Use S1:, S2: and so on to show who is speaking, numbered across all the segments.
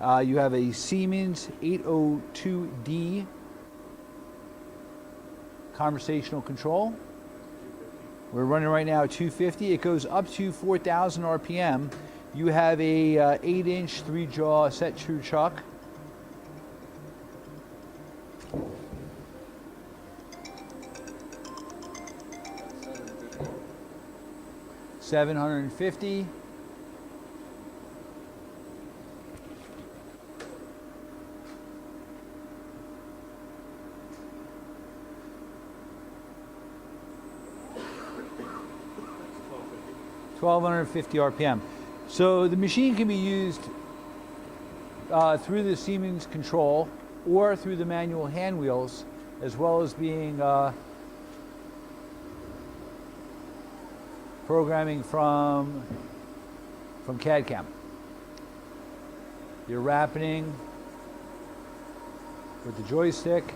S1: You have a Siemens 802D conversational control. We're running right now at 250. It goes up to 4,000 RPM. You have a 8-inch 3-jaw set true chuck. $750. $1,250 RPM. So the machine can be used through the Siemens control or through the manual hand wheels, as well as being programming from CAD/CAM. You're rapiding with the joystick,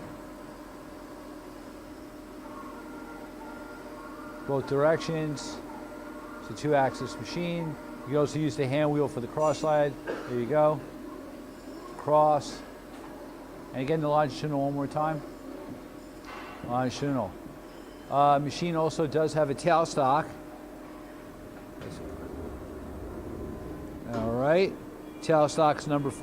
S1: both directions. It's a 2-axis machine. You can also use the hand wheel for the cross slide. There you go. Cross. And again, the longitudinal one more time. Longitudinal. Machine also does have a tailstock. All right. Tailstock's number 4.